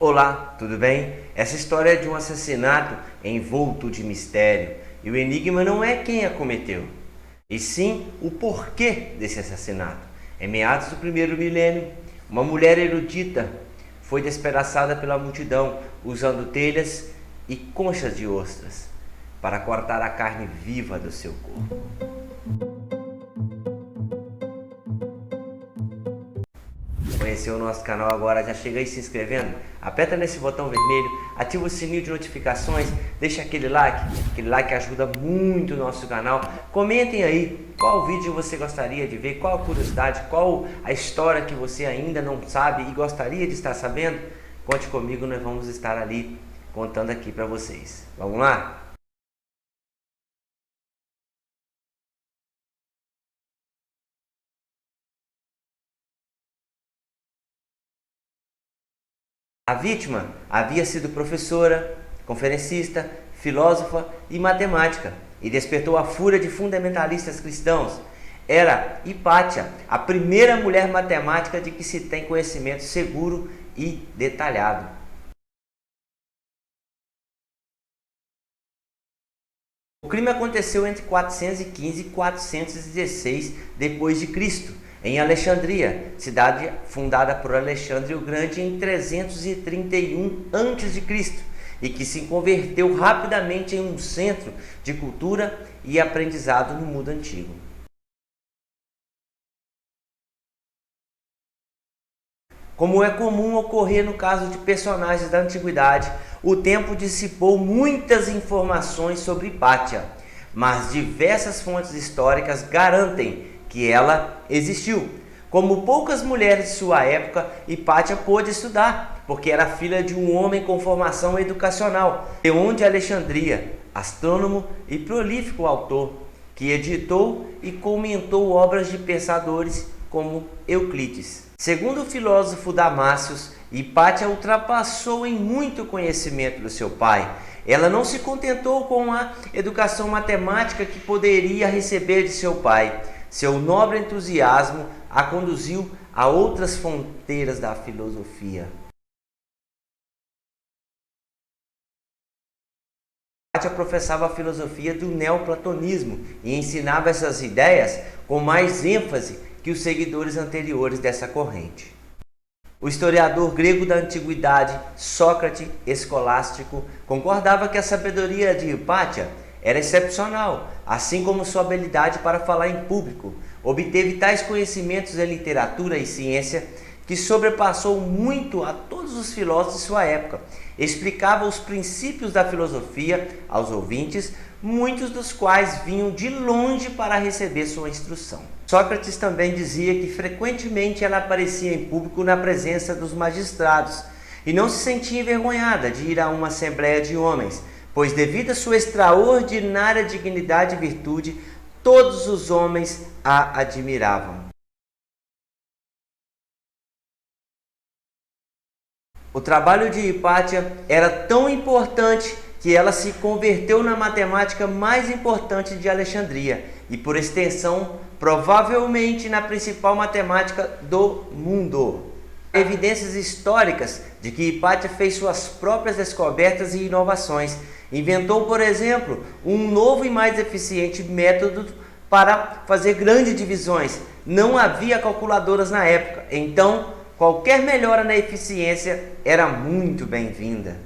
Olá, tudo bem? Essa história é de um assassinato envolto de mistério e o enigma não é quem a cometeu, e sim o porquê desse assassinato. Em meados do primeiro milênio, uma mulher erudita foi despedaçada pela multidão usando telhas e conchas de ostras para cortar a carne viva do seu corpo. Conheceu o nosso canal agora, já chega aí se inscrevendo? Aperta nesse botão vermelho, ativa o sininho de notificações, deixa aquele like ajuda muito o nosso canal. Comentem aí qual vídeo você gostaria de ver, qual a curiosidade, qual a história que você ainda não sabe e gostaria de estar sabendo. Conte comigo, nós vamos estar ali contando aqui para vocês. Vamos lá? A vítima havia sido professora, conferencista, filósofa e matemática e despertou a fúria de fundamentalistas cristãos. Era Hipátia, a primeira mulher matemática de que se tem conhecimento seguro e detalhado. O crime aconteceu entre 415 e 416 d.C., em Alexandria, cidade fundada por Alexandre o Grande em 331 a.C., e que se converteu rapidamente em um centro de cultura e aprendizado no mundo antigo. Como é comum ocorrer no caso de personagens da antiguidade, o tempo dissipou muitas informações sobre Hipátia, mas diversas fontes históricas garantem que ela existiu. Como poucas mulheres de sua época, Hipátia pôde estudar, porque era filha de um homem com formação educacional, de onde Alexandria, astrônomo e prolífico autor, que editou e comentou obras de pensadores como Euclides. Segundo o filósofo Damácios, Hipátia ultrapassou em muito conhecimento do seu pai. Ela não se contentou com a educação matemática que poderia receber de seu pai. Seu nobre entusiasmo a conduziu a outras fronteiras da filosofia. Hipátia professava a filosofia do neoplatonismo e ensinava essas ideias com mais ênfase que os seguidores anteriores dessa corrente. O historiador grego da antiguidade, Sócrates Escolástico, concordava que a sabedoria de Hipátia era excepcional, assim como sua habilidade para falar em público. Obteve tais conhecimentos em literatura e ciência que sobrepassou muito a todos os filósofos de sua época. Explicava os princípios da filosofia aos ouvintes, muitos dos quais vinham de longe para receber sua instrução. Sócrates também dizia que frequentemente ela aparecia em público na presença dos magistrados e não se sentia envergonhada de ir a uma assembleia de homens, pois devido à sua extraordinária dignidade e virtude, todos os homens a admiravam. O trabalho de Hipátia era tão importante que ela se converteu na matemática mais importante de Alexandria e, por extensão, provavelmente na principal matemática do mundo. Há evidências históricas de que Hipátia fez suas próprias descobertas e inovações. Inventou, por exemplo, um novo e mais eficiente método para fazer grandes divisões. Não havia calculadoras na época, então qualquer melhora na eficiência era muito bem-vinda.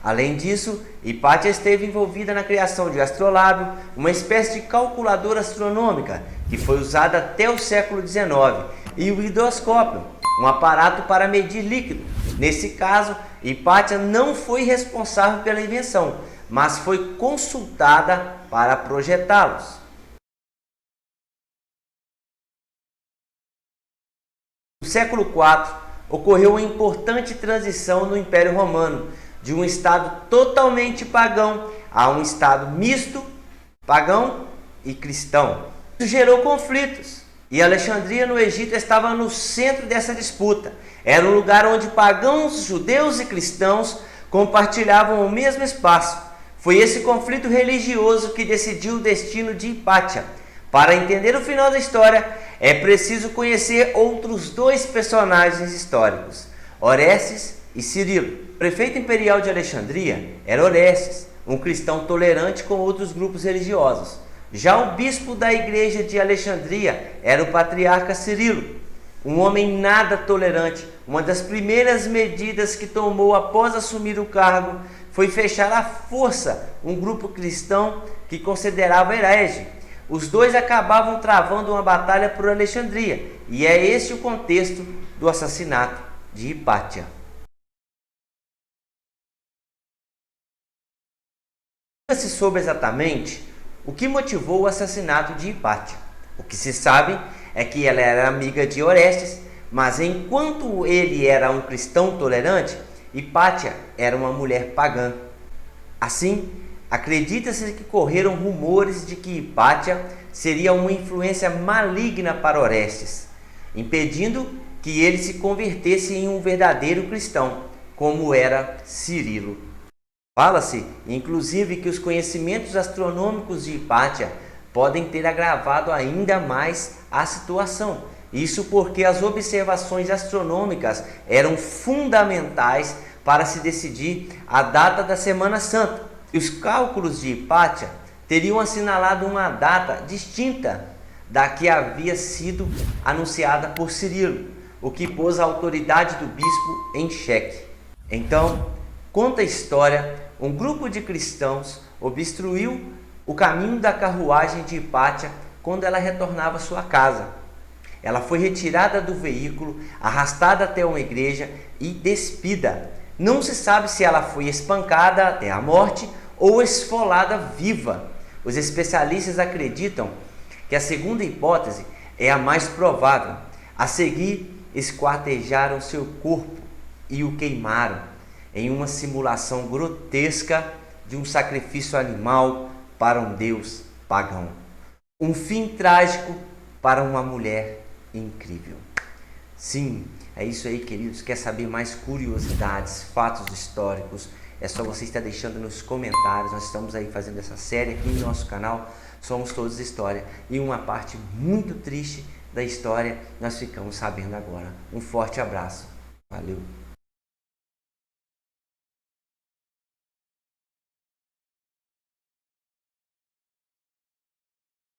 Além disso, Hipátia esteve envolvida na criação de astrolábio, uma espécie de calculadora astronômica que foi usada até o século XIX, e o hidroscópio, um aparato para medir líquido. Nesse caso, Hipátia não foi responsável pela invenção, mas foi consultada para projetá-los. No século IV, ocorreu uma importante transição no Império Romano, de um estado totalmente pagão a um estado misto, pagão e cristão. Isso gerou conflitos, e Alexandria no Egito estava no centro dessa disputa. Era um lugar onde pagãos, judeus e cristãos compartilhavam o mesmo espaço. Foi esse conflito religioso que decidiu o destino de Hipátia. Para entender o final da história, é preciso conhecer outros dois personagens históricos, Orestes e Cirilo. prefeito imperial de Alexandria era Orestes, um cristão tolerante com outros grupos religiosos. Já o bispo da igreja de Alexandria era o patriarca Cirilo, um homem nada tolerante. Uma das primeiras medidas que tomou após assumir o cargo foi fechar à força um grupo cristão que considerava herege. Os dois acabavam travando uma batalha por Alexandria, e é esse o contexto do assassinato de Hipátia. Nunca se soube exatamente o que motivou o assassinato de Hipátia. O que se sabe é que ela era amiga de Orestes, mas enquanto ele era um cristão tolerante, Hipátia era uma mulher pagã. Assim, acredita-se que correram rumores de que Hipátia seria uma influência maligna para Orestes, impedindo que ele se convertesse em um verdadeiro cristão, como era Cirilo. Fala-se, inclusive, que os conhecimentos astronômicos de Hipátia podem ter agravado ainda mais a situação. Isso porque as observações astronômicas eram fundamentais para se decidir a data da Semana Santa. E os cálculos de Hipátia teriam assinalado uma data distinta da que havia sido anunciada por Cirilo, o que pôs a autoridade do bispo em xeque. Então, conta a história, um grupo de cristãos obstruiu o caminho da carruagem de Hipátia quando ela retornava à sua casa. Ela foi retirada do veículo, arrastada até uma igreja e despida. Não se sabe se ela foi espancada até a morte ou esfolada viva. Os especialistas acreditam que a segunda hipótese é a mais provável. A seguir, esquartejaram seu corpo e o queimaram em uma simulação grotesca de um sacrifício animal para um deus pagão. Um fim trágico para uma mulher incrível. Sim, é isso aí, queridos. Quer saber mais curiosidades, fatos históricos? É só você estar deixando nos comentários. Nós estamos aí fazendo essa série aqui no nosso canal, Somos Todos História. E uma parte muito triste da história nós ficamos sabendo agora. Um forte abraço. Valeu!